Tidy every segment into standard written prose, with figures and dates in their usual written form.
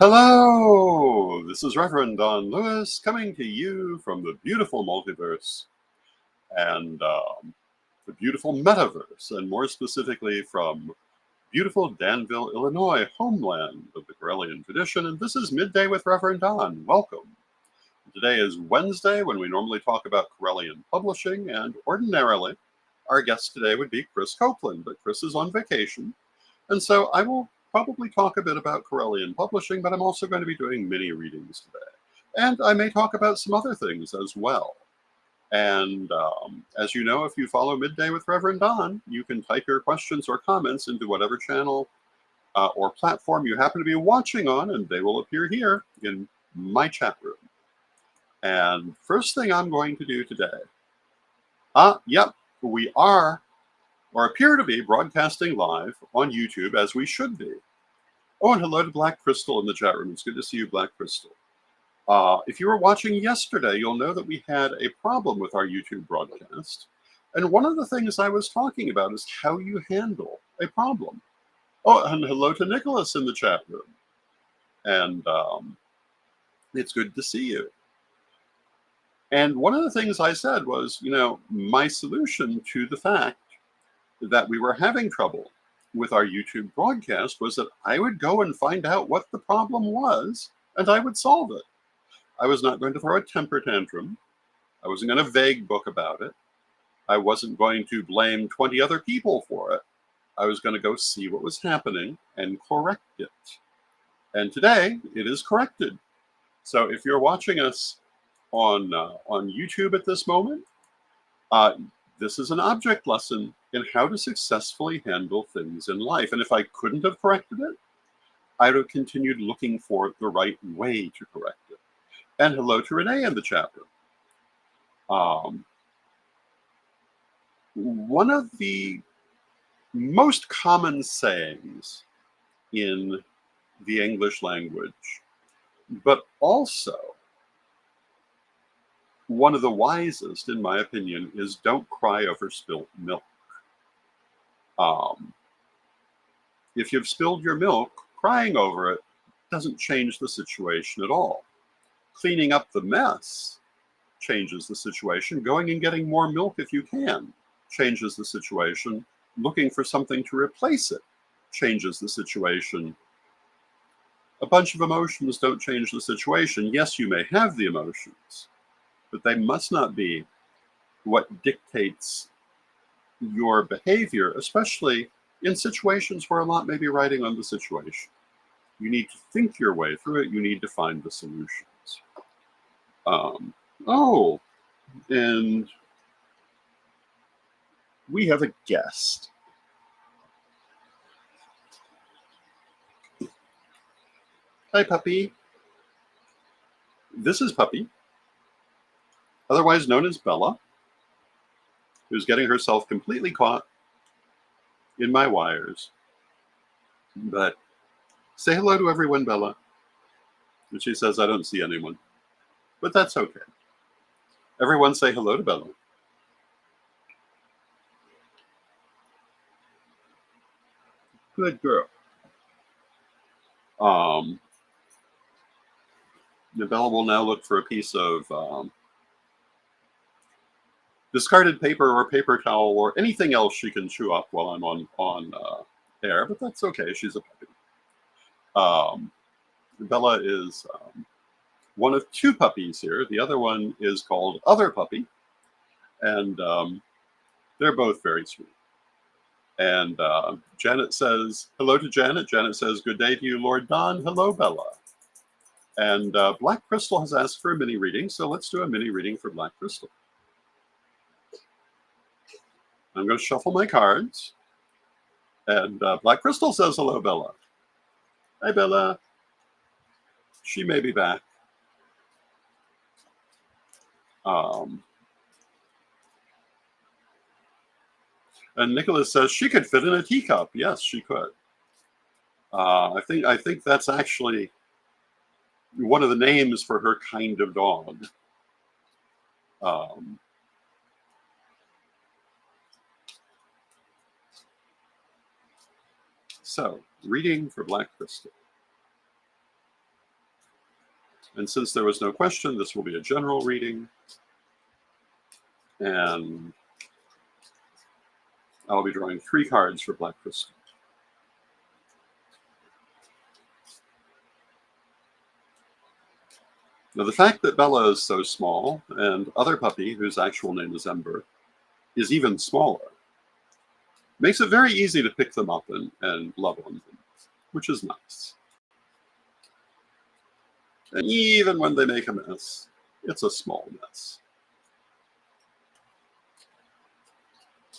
Hello, this is Reverend Don Lewis coming to you from the beautiful multiverse and the beautiful metaverse, and more specifically from beautiful Danville, Illinois, homeland of the Correllian tradition. And this is Midday with Reverend Don. Welcome. Today is Wednesday, when we normally talk about Correllian Publishing, and ordinarily our guest today would be Krys Copeland, but Krys is on vacation, and so I will probably talk a bit about Correllian Publishing, but I'm also going to be doing mini readings today. And I may talk about some other things as well. And as you know, if you follow Midday with Reverend Don, you can type your questions or comments into whatever channel or platform you happen to be watching on, and they will appear here in my chat room. And first thing I'm going to do today, yep, we are or appear to be broadcasting live on YouTube, as we should be. Oh, and hello to Black Crystal in the chat room. It's good to see you, Black Crystal. If you were watching yesterday, you'll know that we had a problem with our YouTube broadcast. And one of the things I was talking about is how you handle a problem. Oh, and hello to Nicholas in the chat room. And it's good to see you. And one of the things I said was, my solution to the fact that we were having trouble with our YouTube broadcast was that I would go and find out what the problem was, and I would solve it. I was not going to throw a temper tantrum. I wasn't going to vague book about it. I wasn't going to blame 20 other people for it. I was going to go see what was happening and correct it. And today, it is corrected. So if you're watching us on YouTube at this moment, this is an object lesson in how to successfully handle things in life. And if I couldn't have corrected it, I would have continued looking for the right way to correct it. And hello to Renee in the chat room. One of the most common sayings in the English language, but also one of the wisest, in my opinion, is don't cry over spilt milk. If you've spilled your milk, crying over it doesn't change the situation at all. Cleaning up the mess changes the situation. Going and getting more milk if you can changes the situation. Looking for something to replace it changes the situation. A bunch of emotions don't change the situation. Yes, you may have the emotions, but they must not be what dictates your behavior, especially in situations where a lot may be riding on the situation. You need to think your way through it. You need to find the solutions. And we have a guest. Hi, Puppy. This is Puppy, otherwise known as Bella, who's getting herself completely caught in my wires. But say hello to everyone, Bella. And she says, I don't see anyone. But that's okay. Everyone say hello to Bella. Good girl. Bella will now look for a piece of discarded paper or paper towel or anything else she can chew up while I'm on air, but that's okay. She's a puppy. Bella is one of two puppies here. The other one is called Other Puppy, and they're both very sweet. And Janet says, hello to Janet. Janet says, good day to you, Lord Don. Hello, Bella. And Black Crystal has asked for a mini reading, so let's do a mini reading for Black Crystal. I'm going to shuffle my cards. And Black Crystal says, hello, Bella. Hi, Bella. She may be back. And Nicholas says she could fit in a teacup. Yes, she could. I think that's actually one of the names for her kind of dog. So, reading for Black Crystal. And since there was no question, this will be a general reading. And I'll be drawing 3 cards for Black Crystal. Now, the fact that Bella is so small, and Other Puppy, whose actual name is Ember, is even smaller, makes it very easy to pick them up and love on them, which is nice. And even when they make a mess, it's a small mess.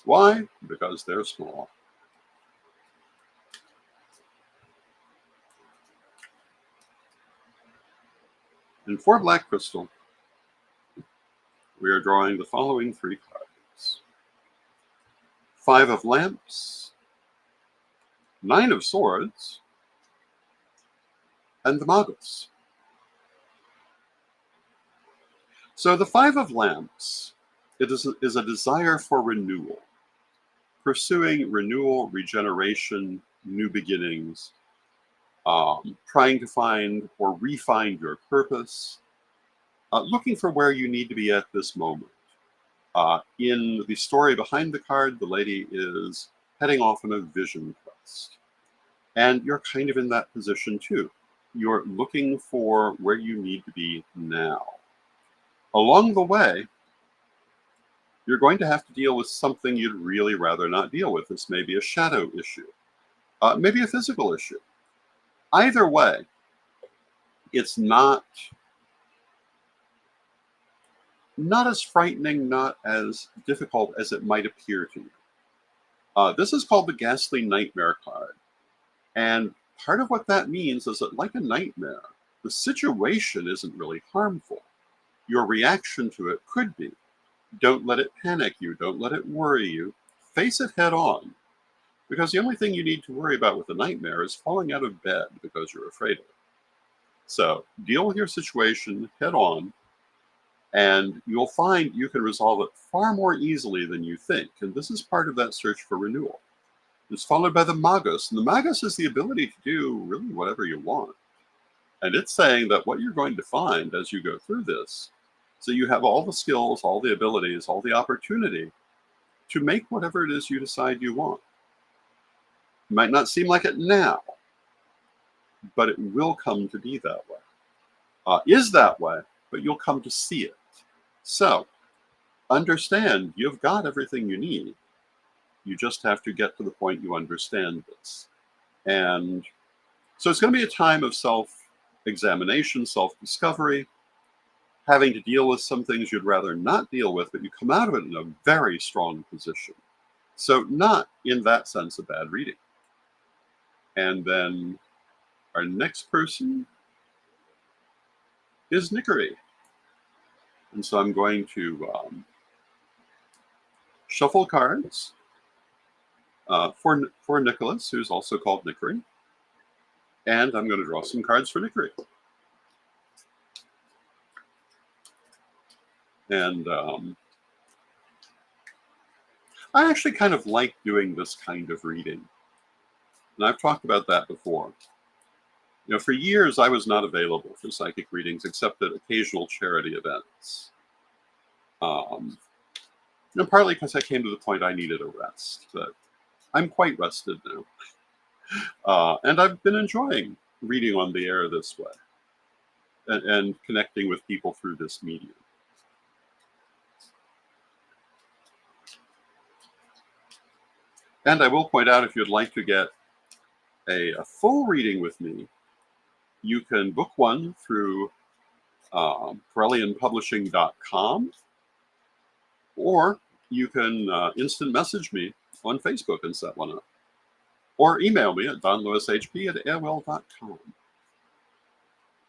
Why? Because they're small. And for Black Crystal, we are drawing the following 3 cards. 5 of Lamps, 9 of Swords, and the Magus. So the 5 of Lamps, it is a desire for renewal, pursuing renewal, regeneration, new beginnings, trying to find or re-find your purpose, looking for where you need to be at this moment. In the story behind the card, the lady is heading off on a vision quest. And you're kind of in that position too. You're looking for where you need to be now. Along the way, you're going to have to deal with something you'd really rather not deal with. This may be a shadow issue, maybe a physical issue. Either way, it's not as frightening, not as difficult as it might appear to you. This is called the Ghastly Nightmare card. And part of what that means is that, like a nightmare, the situation isn't really harmful. Your reaction to it could be. Don't let it panic you. Don't let it worry you. Face it head on. Because the only thing you need to worry about with a nightmare is falling out of bed because you're afraid of it. So deal with your situation head on, and you'll find you can resolve it far more easily than you think. And this is part of that search for renewal. It's followed by the Magus. And the Magus is the ability to do really whatever you want. And it's saying that what you're going to find as you go through this, so you have all the skills, all the abilities, all the opportunity to make whatever it is you decide you want. It might not seem like it now, but it will come to be that way. Is that way, but you'll come to see it. So understand you've got everything you need. You just have to get to the point you understand this. And so it's going to be a time of self-examination, self-discovery, having to deal with some things you'd rather not deal with, but you come out of it in a very strong position. So not, in that sense, a bad reading. And then our next person is Nickery. And so I'm going to shuffle cards for Nicholas, who's also called Nickery. And I'm going to draw some cards for Nickery. And I actually kind of like doing this kind of reading. And I've talked about that before. You know, for years, I was not available for psychic readings except at occasional charity events. And partly because I came to the point I needed a rest. But I'm quite rested now. And I've been enjoying reading on the air this way and connecting with people through this medium. And I will point out, if you'd like to get a full reading with me, you can book one through CorrellianPublishing.com, or you can instant message me on Facebook and set one up, or email me at donlewishp@aol.com.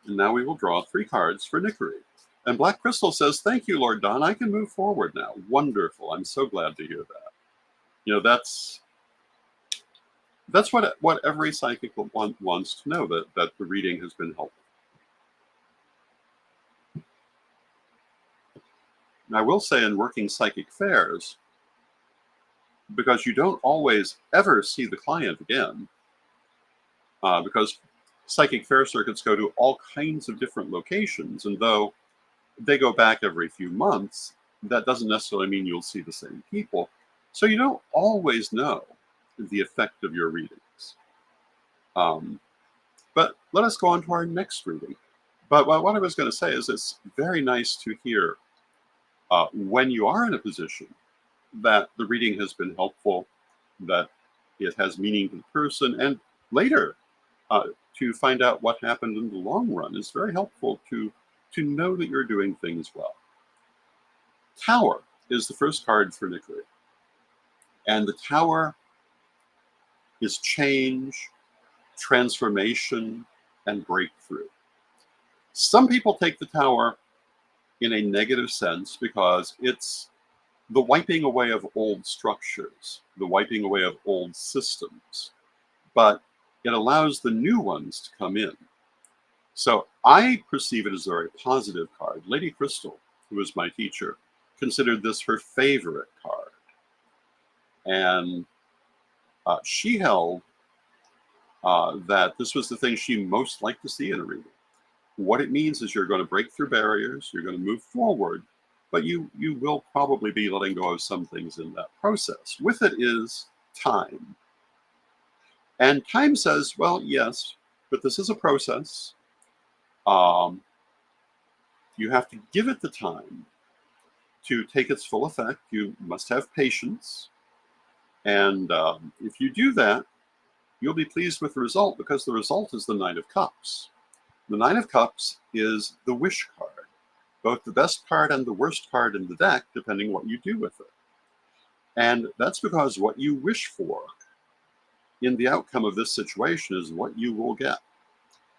And now we will draw 3 cards for Nickery. And Black Crystal says, "Thank you, Lord Don. I can move forward now." Wonderful. I'm so glad to hear that. You know, that's what every psychic wants to know, that the reading has been helpful. And I will say, in working psychic fairs, because you don't always ever see the client again, because psychic fair circuits go to all kinds of different locations, and though they go back every few months, that doesn't necessarily mean you'll see the same people. So you don't always know the effect of your readings. But let us go on to our next reading. But what I was going to say is it's very nice to hear when you are in a position that the reading has been helpful, that it has meaning to the person, and later to find out what happened in the long run is very helpful to know that you're doing things well. Tower is the first card for Nikri. And the Tower is change, transformation, and breakthrough. Some people take the Tower in a negative sense because it's the wiping away of old structures, the wiping away of old systems, but it allows the new ones to come in. So I perceive it as a very positive card. Lady Crystal, who was my teacher, considered this her favorite card. And she held that this was the thing she most liked to see in a reading. What it means is you're going to break through barriers, you're going to move forward, but you will probably be letting go of some things in that process. With it is time. And time says, well, yes, but this is a process. You have to give it the time to take its full effect. You must have patience. And if you do that, you'll be pleased with the result, because the result is the Nine of Cups. The Nine of Cups is the wish card, both the best card and the worst card in the deck, depending what you do with it. And that's because what you wish for in the outcome of this situation is what you will get.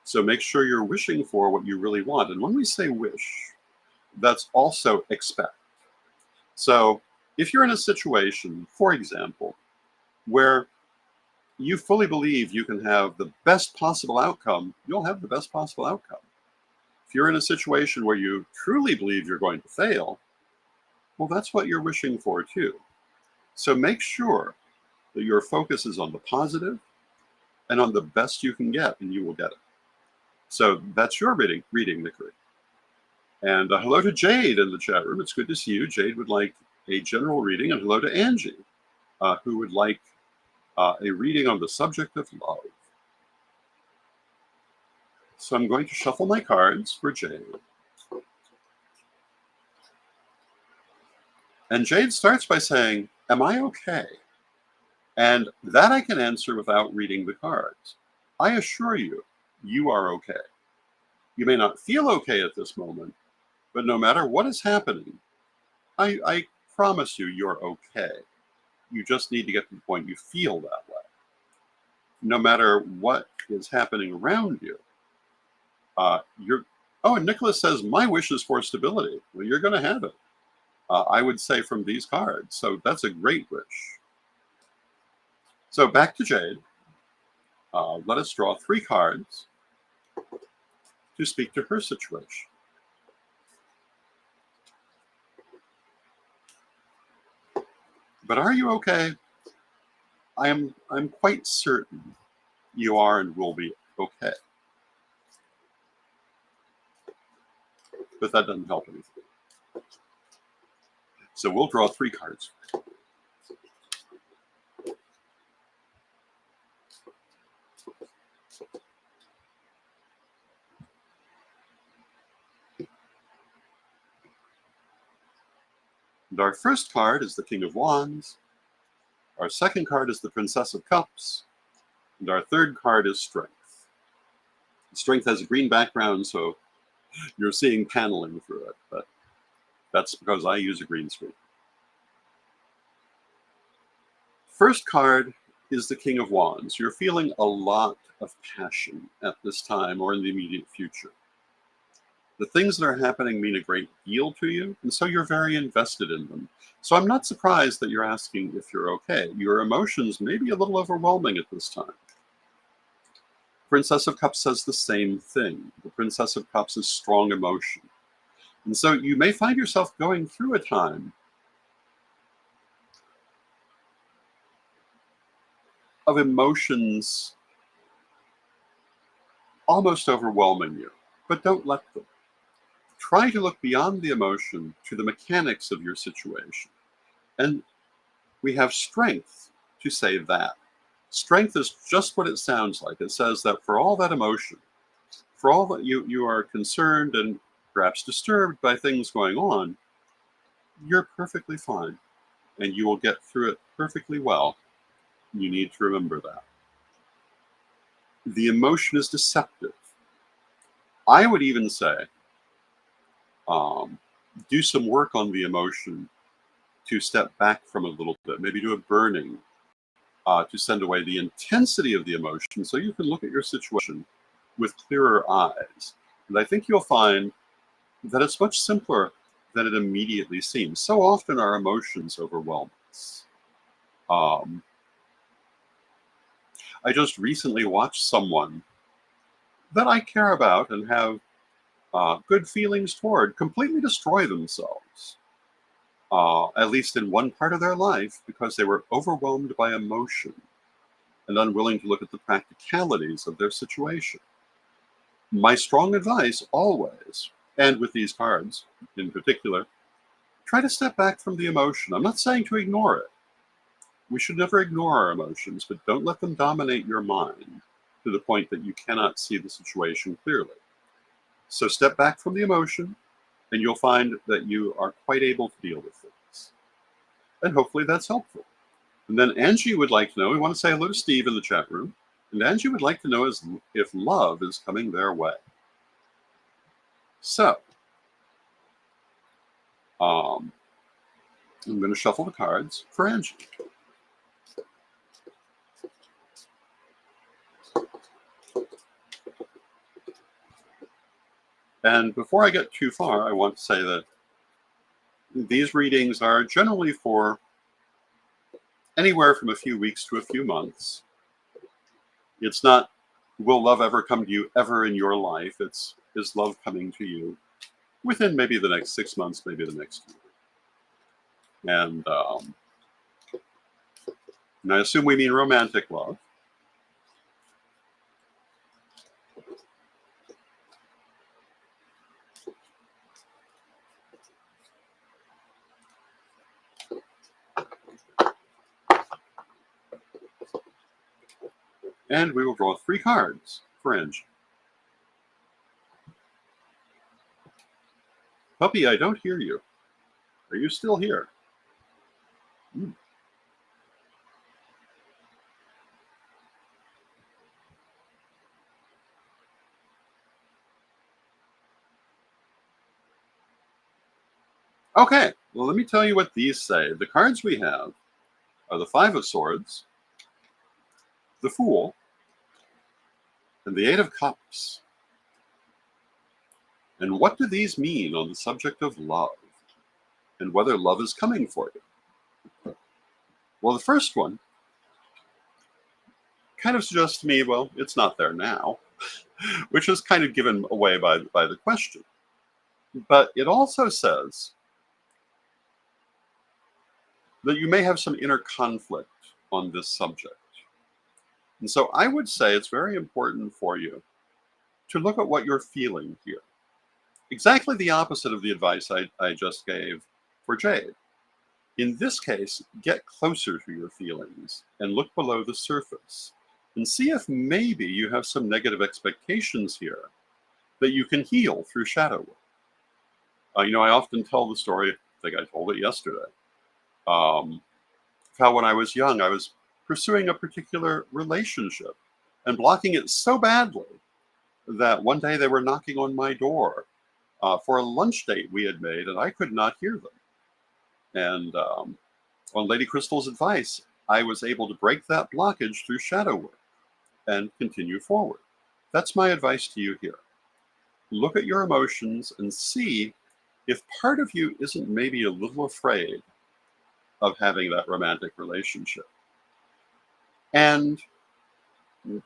So make sure you're wishing for what you really want. And when we say wish, that's also expect. So if you're in a situation, for example, where you fully believe you can have the best possible outcome, you'll have the best possible outcome. If you're in a situation where you truly believe you're going to fail, well, that's what you're wishing for too. So make sure that your focus is on the positive and on the best you can get, and you will get it. So that's your reading, Nikri. And hello to Jade in the chat room. It's good to see you. Jade would like a general reading. And hello to Angie, who would like a reading on the subject of love. So I'm going to shuffle my cards for Jade. And Jade starts by saying, am I okay? And that I can answer without reading the cards. I assure you, you are okay. You may not feel okay at this moment, but no matter what is happening, I promise you, you're okay. You just need to get to the point you feel that way. No matter what is happening around you, you're. Oh, and Nicholas says, my wish is for stability. Well, you're going to have it. I would say from these cards. So that's a great wish. So back to Jade. Let us draw 3 cards to speak to her situation. But are you okay? I'm quite certain you are and will be okay. But that doesn't help anything. So we'll draw 3 cards. And our first card is the King of Wands. Our second card is the Princess of Cups. And our third card is Strength. Strength has a green background, so you're seeing paneling through it, but that's because I use a green screen. First card is the King of Wands. You're feeling a lot of passion at this time or in the immediate future. The things that are happening mean a great deal to you, and so you're very invested in them. So I'm not surprised that you're asking if you're okay. Your emotions may be a little overwhelming at this time. Princess of Cups says the same thing. The Princess of Cups is strong emotion. And so you may find yourself going through a time of emotions almost overwhelming you, but don't let them. Try to look beyond the emotion to the mechanics of your situation. And we have strength to say that. Strength is just what it sounds like. It says that for all that emotion, for all that you are concerned and perhaps disturbed by things going on, you're perfectly fine and you will get through it perfectly well. You need to remember that. The emotion is deceptive. I would even say, do some work on the emotion to step back from a little bit, maybe do a burning to send away the intensity of the emotion so you can look at your situation with clearer eyes. And I think you'll find that it's much simpler than it immediately seems. So often our emotions overwhelm us. I just recently watched someone that I care about and have good feelings toward completely destroy themselves, at least in one part of their life, because they were overwhelmed by emotion and unwilling to look at the practicalities of their situation. My strong advice always, and with these cards in particular, try to step back from the emotion. I'm not saying to ignore it. We should never ignore our emotions, but don't let them dominate your mind to the point that you cannot see the situation clearly. So step back from the emotion, and you'll find that you are quite able to deal with things. And hopefully that's helpful. And then Angie would like to know, we want to say hello to Steve in the chat room, and Angie would like to know if love is coming their way. So, I'm going to shuffle the cards for Angie. And before I get too far, I want to say that these readings are generally for anywhere from a few weeks to a few months. It's not, will love ever come to you ever in your life? It's, is love coming to you within maybe the next 6 months, maybe the next year? And I assume we mean romantic love. And we will draw 3 cards for Angie. Puppy, I don't hear you. Are you still here? Okay, well, let me tell you what these say. The cards we have are the 5 of Swords, the Fool, and the 8 of Cups. And what do these mean on the subject of love and whether love is coming for you? Well, the first one kind of suggests to me, well, it's not there now, which is kind of given away by the question. But it also says that you may have some inner conflict on this subject. And so I would say it's very important for you to look at what you're feeling here. Exactly the opposite of the advice I just gave for Jade. In this case, get closer to your feelings and look below the surface and see if maybe you have some negative expectations here that you can heal through shadow work. I often tell the story, I think I told it yesterday, how when I was young, I was pursuing a particular relationship and blocking it so badly that one day they were knocking on my door for a lunch date we had made, and I could not hear them. And on Lady Crystal's advice, I was able to break that blockage through shadow work and continue forward. That's my advice to you here. Look at your emotions and see if part of you isn't maybe a little afraid of having that romantic relationship. And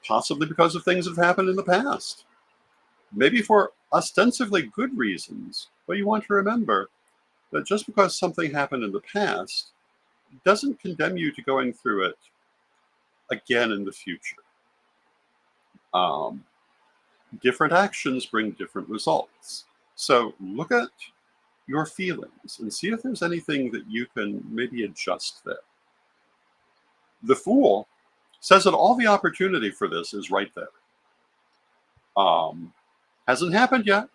possibly because of things that have happened in the past. Maybe for ostensibly good reasons, but you want to remember that just because something happened in the past doesn't condemn you to going through it again in the future. Different actions bring different results. So look at your feelings and see if there's anything that you can maybe adjust there. The Fool says that all the opportunity for this is right there. Hasn't happened yet,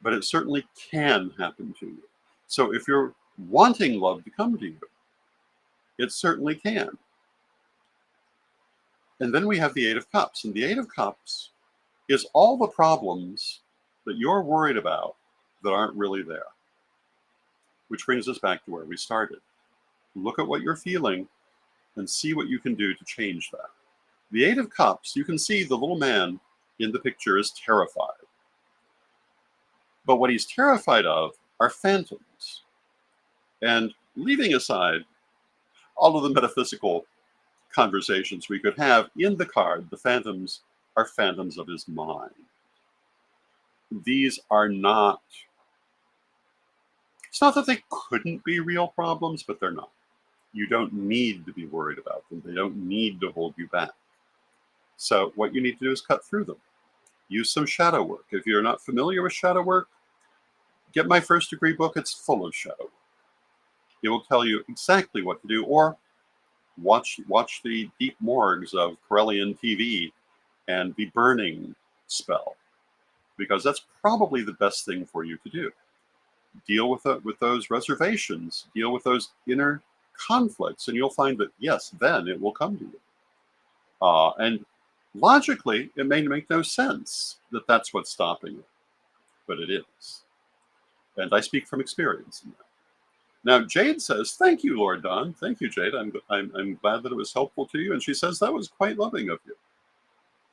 but it certainly can happen to you. So if you're wanting love to come to you, it certainly can. And then we have the Eight of Cups. And the Eight of Cups is all the problems that you're worried about that aren't really there. Which brings us back to where we started. Look at what you're feeling and see what you can do to change that. The Eight of Cups, you can see the little man in the picture is terrified. But what he's terrified of are phantoms. And leaving aside all of the metaphysical conversations we could have, in the card, the phantoms are phantoms of his mind. These are not, it's not that they couldn't be real problems, but they're not. You don't need to be worried about them. They don't need to hold you back. So what you need to do is cut through them. Use some shadow work. If you're not familiar with shadow work, get my first degree book. It's full of shadow work. It will tell you exactly what to do, or watch the deep morgues of Correllian TV and the burning spell, because that's probably the best thing for you to do. Deal with those reservations, deal with those inner conflicts, and you'll find that, yes, then it will come to you. And logically, it may make no sense that that's what's stopping you, but it is. And I speak from experience in that. Now, Jade says, thank you, Lord Don. Thank you, Jade. I'm glad that it was helpful to you. And she says, that was quite loving of you.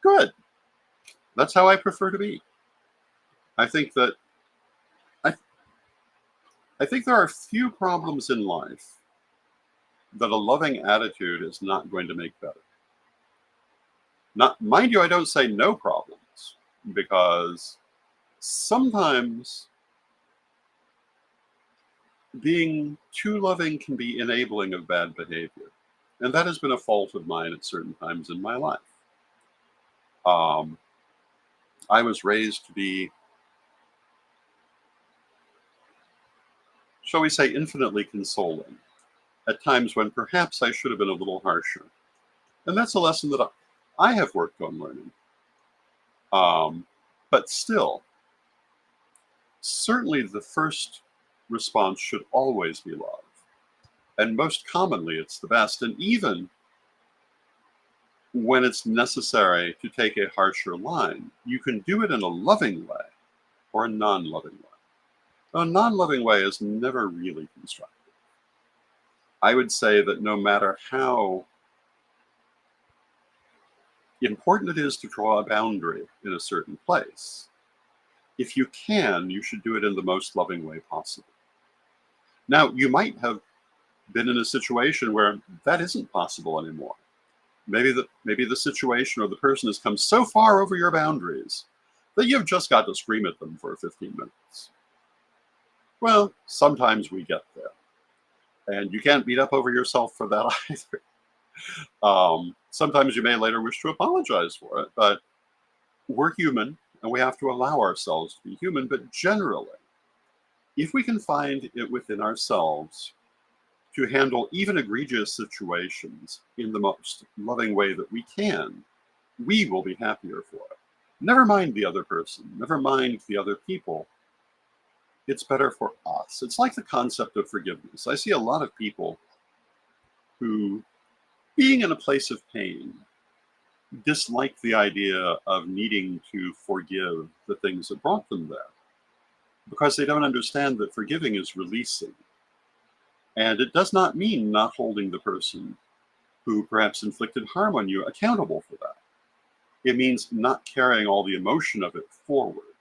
Good. That's how I prefer to be. I think that I think there are few problems in life that a loving attitude is not going to make better. Not, mind you, I don't say no problems, because sometimes being too loving can be enabling of bad behavior. And that has been a fault of mine at certain times in my life. I was raised to be, shall we say, infinitely consoling at times when perhaps I should have been a little harsher. And that's a lesson that I have worked on learning. But still, certainly the first response should always be love. And most commonly, it's the best. And even when it's necessary to take a harsher line, you can do it in a loving way or a non-loving way. A non-loving way is never really constructive. I would say that no matter how important it is to draw a boundary in a certain place, if you can, you should do it in the most loving way possible. Now, you might have been in a situation where that isn't possible anymore. Maybe the situation or the person has come so far over your boundaries that you've just got to scream at them for 15 minutes. Well, sometimes we get there. And you can't beat up over yourself for that either. Sometimes you may later wish to apologize for it, but we're human and we have to allow ourselves to be human. But generally, if we can find it within ourselves to handle even egregious situations in the most loving way that we can, we will be happier for it. Never mind the other person, never mind the other people. It's better for us. It's like the concept of forgiveness. I see a lot of people who, being in a place of pain, dislike the idea of needing to forgive the things that brought them there, because they don't understand that forgiving is releasing. And it does not mean not holding the person who perhaps inflicted harm on you accountable for that. It means not carrying all the emotion of it forward.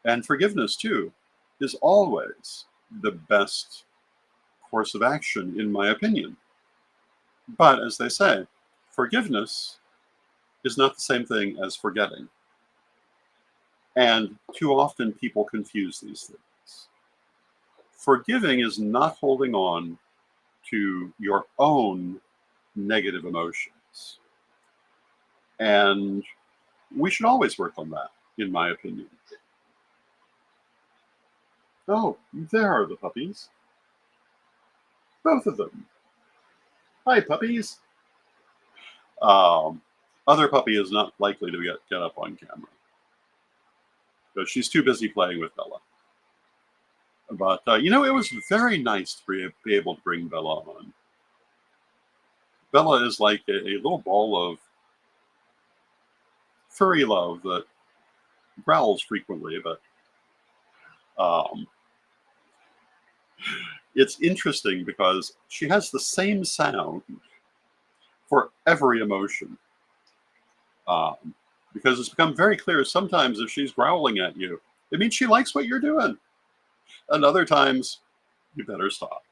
And forgiveness, too, is always the best course of action, in my opinion. But as they say, forgiveness is not the same thing as forgetting. And too often people confuse these things. Forgiving is not holding on to your own negative emotions. And We should always work on that, in my opinion. Oh, there are the puppies. Both of them. Hi, puppies. Um, Other puppy is not likely to get up on camera, but she's too busy playing with Bella. But, it was very nice to be able to bring Bella on. Bella is like a little ball of furry love that growls frequently, but um, it's interesting because she has the same sound for every emotion. Um, because it's become very clear sometimes if she's growling at you, it means she likes what you're doing. And other times, you better stop.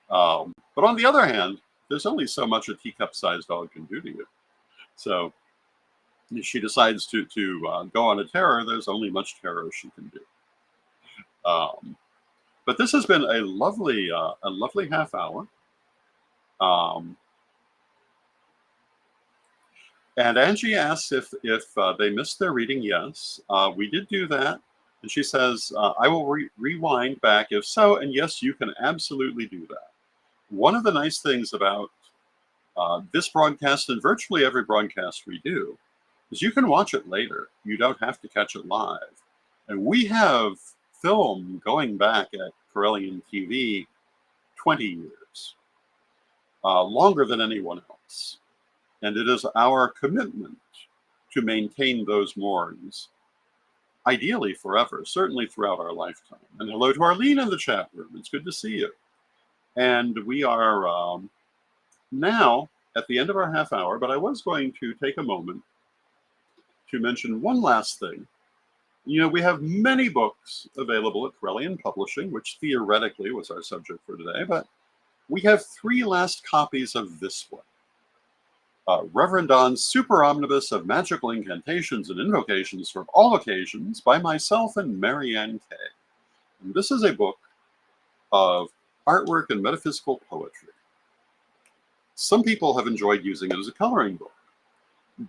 But on the other hand, there's only so much a teacup-sized dog can do to you. So if she decides to go on a terror, there's only much terror she can do. But this has been a lovely half hour. And Angie asks if they missed their reading. Yes, we did do that. And she says, I will rewind back if so. And yes, you can absolutely do that. One of the nice things about this broadcast and virtually every broadcast we do is you can watch it later. You don't have to catch it live. And we have film going back at Correllian TV 20 years, longer than anyone else. And it is our commitment to maintain those morns, ideally forever, certainly throughout our lifetime. And hello to Arlene in the chat room. It's good to see you. And we are now at the end of our half hour, but I was going to take a moment to mention one last thing. We have many books available at Correllian Publishing, which theoretically was our subject for today, but we have 3 last copies of this one. Rev Don's Super Omnibus of Magical Incantations and Invocations for All Occasions by myself and Marianne Kay. And this is a book of artwork and metaphysical poetry. Some people have enjoyed using it as a coloring book,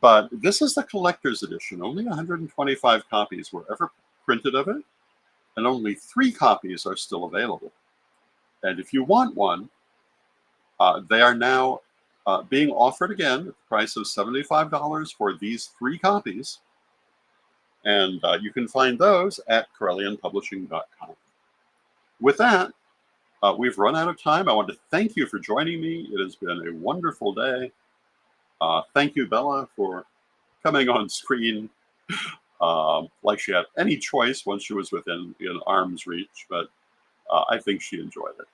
but this is the collector's edition. Only 125 copies were ever printed of it, and only 3 copies are still available. And if you want one, they are now being offered again at the price of $75 for these 3 copies. And you can find those at correllianpublishing.com. With that, we've run out of time. I want to thank you for joining me. It has been a wonderful day. Thank you, Bella, for coming on screen like she had any choice once she was within arm's reach, but I think she enjoyed it.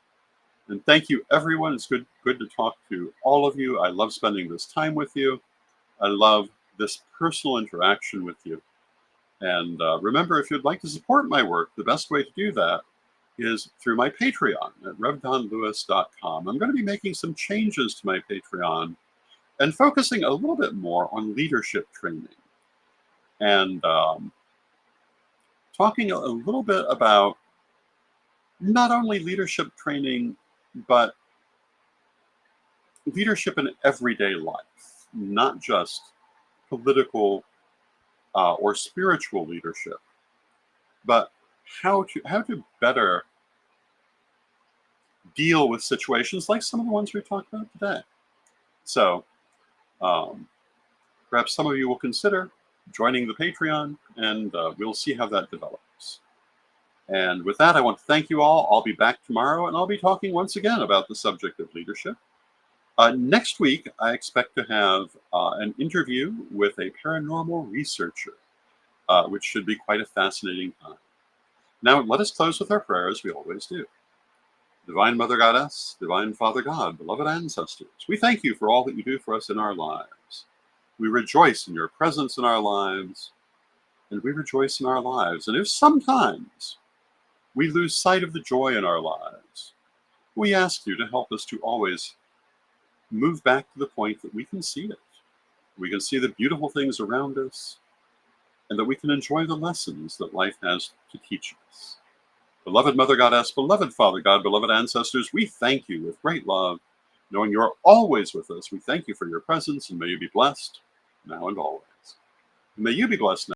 And thank you, everyone. It's good to talk to all of you. I love spending this time with you. I love this personal interaction with you. And remember, if you'd like to support my work, the best way to do that is through my Patreon at revdonlewis.com. I'm going to be making some changes to my Patreon and focusing a little bit more on leadership training and talking a little bit about not only leadership training, but leadership in everyday life, not just political or spiritual leadership, but how to better deal with situations like some of the ones we talked about today. So perhaps some of you will consider joining the Patreon, and we'll see how that develops. And with that, I want to thank you all. I'll be back tomorrow, and I'll be talking once again about the subject of leadership. Next week, I expect to have an interview with a paranormal researcher, which should be quite a fascinating time. Now, let us close with our prayer as we always do. Divine Mother Goddess, Divine Father God, beloved ancestors, we thank you for all that you do for us in our lives. We rejoice in your presence in our lives, and we rejoice in our lives. And if sometimes we lose sight of the joy in our lives, we ask you to help us to always move back to the point that we can see it. We can see the beautiful things around us, and that we can enjoy the lessons that life has to teach us. Beloved Mother Goddess, beloved Father God, beloved ancestors, we thank you with great love, knowing you're always with us. We thank you for your presence, and may you be blessed now and always. May you be blessed now.